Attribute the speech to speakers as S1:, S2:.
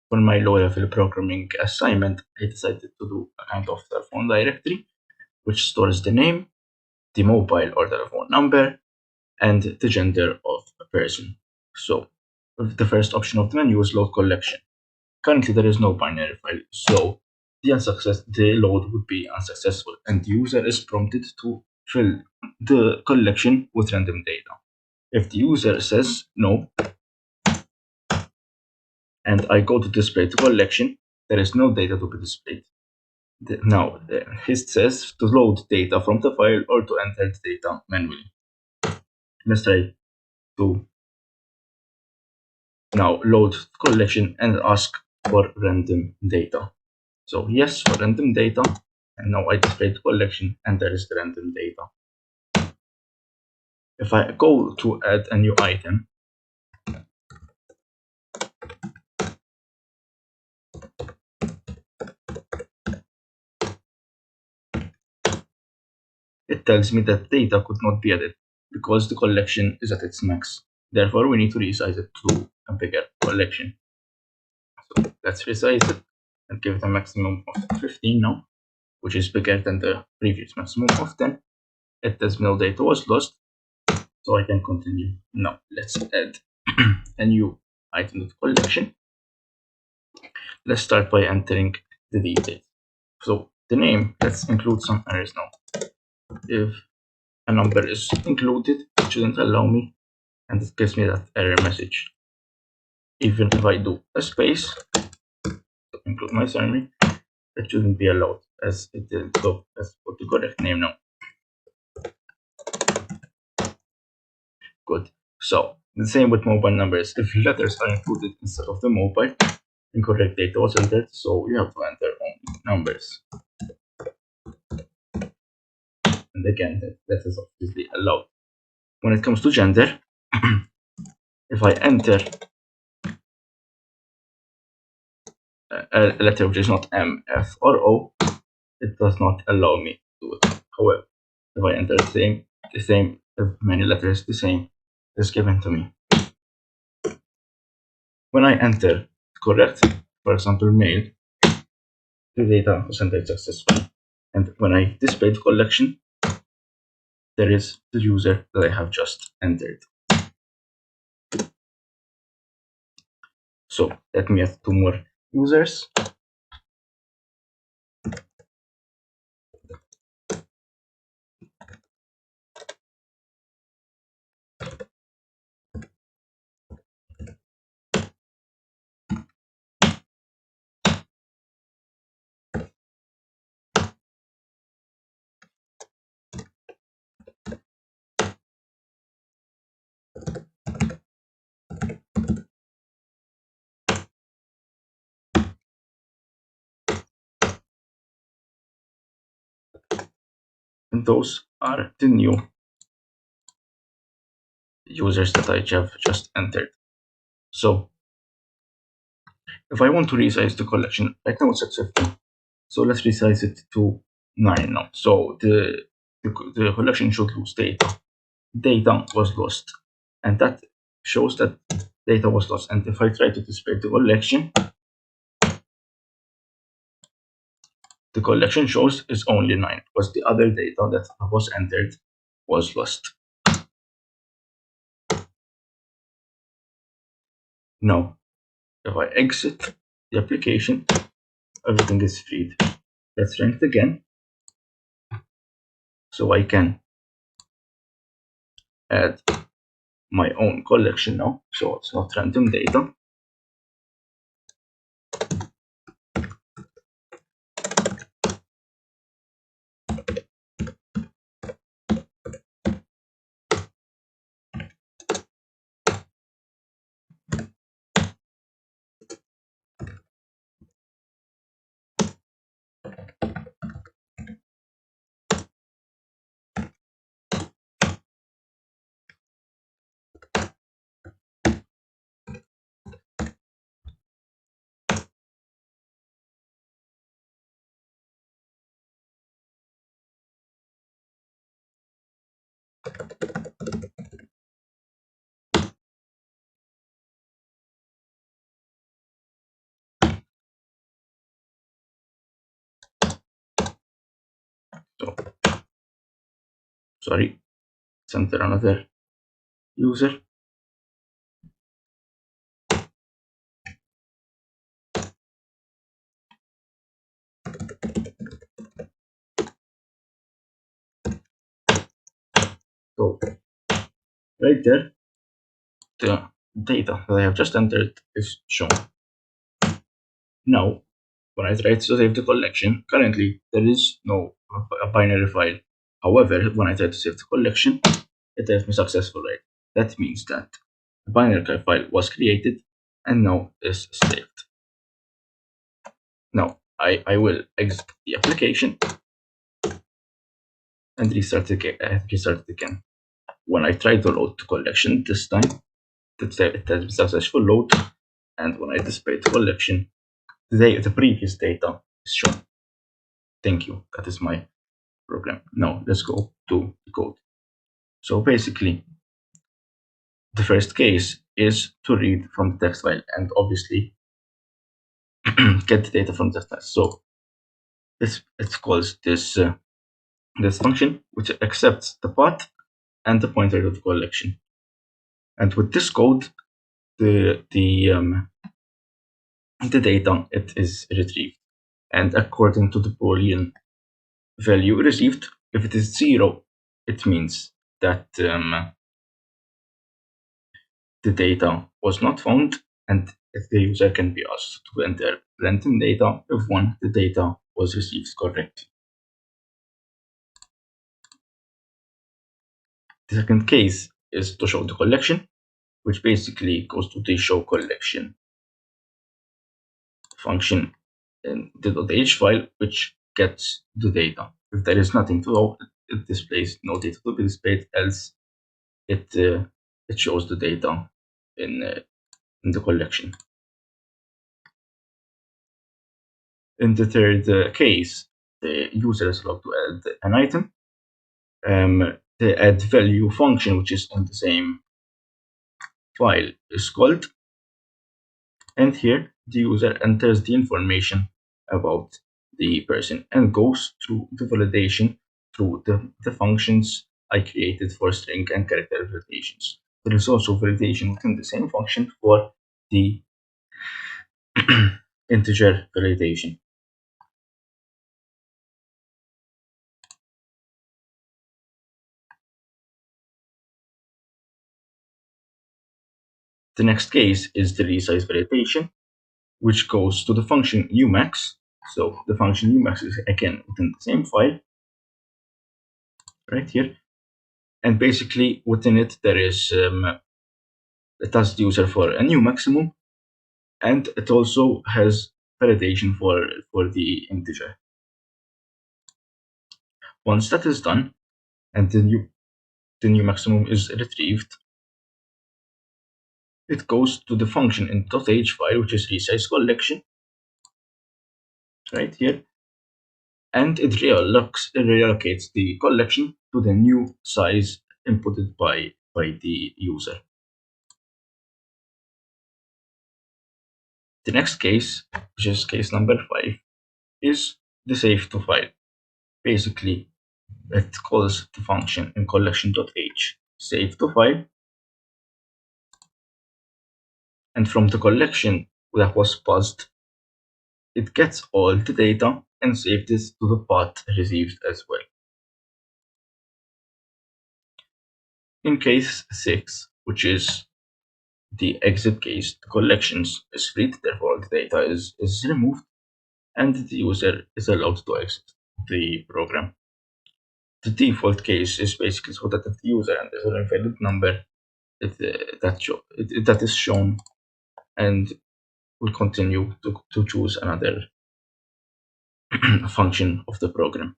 S1: For my low-level programming assignment, I decided to do a kind of telephone directory, which stores the name, the mobile or telephone number, and the gender of a person. So the first option of the menu is load collection. Currently, there is no binary file, so the load would be unsuccessful, and the user is prompted to fill the collection with random data. If the user says no, and I go to display the collection, there is no data to be displayed. Now, it says to load data from the file or to enter the data manually. Let's try to now load collection and ask for random data. So yes for random data, and now I display the collection and there is the random data. If I go to add a new item, it tells me that data could not be added because the collection is at its max. Therefore, we need to resize it to a bigger collection. So let's resize it and give it a maximum of 15 now, which is bigger than the previous maximum of 10. It tells me no data was lost, so I can continue. Now let's add a new item to the collection. Let's start by entering the details. So the name, let's include some errors now. If a number is included, it shouldn't allow me, and it gives me that error message. Even if I do a space to include my surname, it shouldn't be allowed as it didn't. So let's put the correct name now. Good. So the same with mobile numbers. If letters are included instead of the mobile, incorrect data was entered, so you have to enter only numbers. And again, that is obviously allowed. When it comes to gender, if I enter a letter which is not M, F, or O, it does not allow me to do it. However, if I enter the same, many letters, the same is given to me. When I enter correct, for example, male, the data was entered successfully. And when I display the collection, there is the user that I have just entered. So let me add 2 more users. And those are the new users that I have just entered. So if I want to resize the collection, right now it's at 15. So let's resize it to 9 now. So the collection should lose data. Data was lost. And that shows that data was lost. And if I try to display the collection shows is only 9 because the other data that was entered was lost. Now, if I exit the application, everything is freed. Let's run it again. So I can add my own collection now. So it's not random data. So, sorry, let's enter another user. So, right there, the data that I have just entered is shown. Now, when I try to save the collection, currently there is no a binary file. However, when I try to save the collection, it tells me successful, right? That means that the binary file was created and now is saved. Now, I will exit the application and restart it again. When I try to load the collection this time, it has been successful load, and when I display the collection, the previous data is shown. Thank you. That is my program. Now let's go to the code. So basically, the first case is to read from the text file and obviously get the data from the text file. So it calls this function which accepts the path and the pointer of the collection. And with this code, the data it is retrieved, and according to the Boolean value received, if it is 0, it means that the data was not found, and if the user can be asked to enter random data if 1, the data was received correctly. The second case is to show the collection, which basically goes to the show collection function in the .h file, which gets the data. If there is nothing to know, it displays no data to be displayed, else it shows the data in the collection. In the third case, the user is allowed to add an item. The add value function, which is in the same file, is called, and here the user enters the information about the person and goes through the validation through the functions I created for string and character validations. There is also validation within the same function for the integer validation. The next case is the resize validation, which goes to the function umax. So the function umax is again within the same file, right here. And basically within it, there is it asks the user for a new maximum, and it also has validation for the integer. Once that is done, and the new maximum is retrieved, it goes to the function in .h file, which is resize collection, right here, and it reallocates the collection to the new size inputted by the user. The next case, which is case number 5, is the save to file. Basically, it calls the function in collection.h save to file, and from the collection that was paused, it gets all the data and saves this to the path received as well. In case 6, which is the exit case, the collections is freed, therefore the data is removed, and the user is allowed to exit the program. The default case is basically so that if the user enters an invalid number, that is shown, and will continue to choose another function of the program.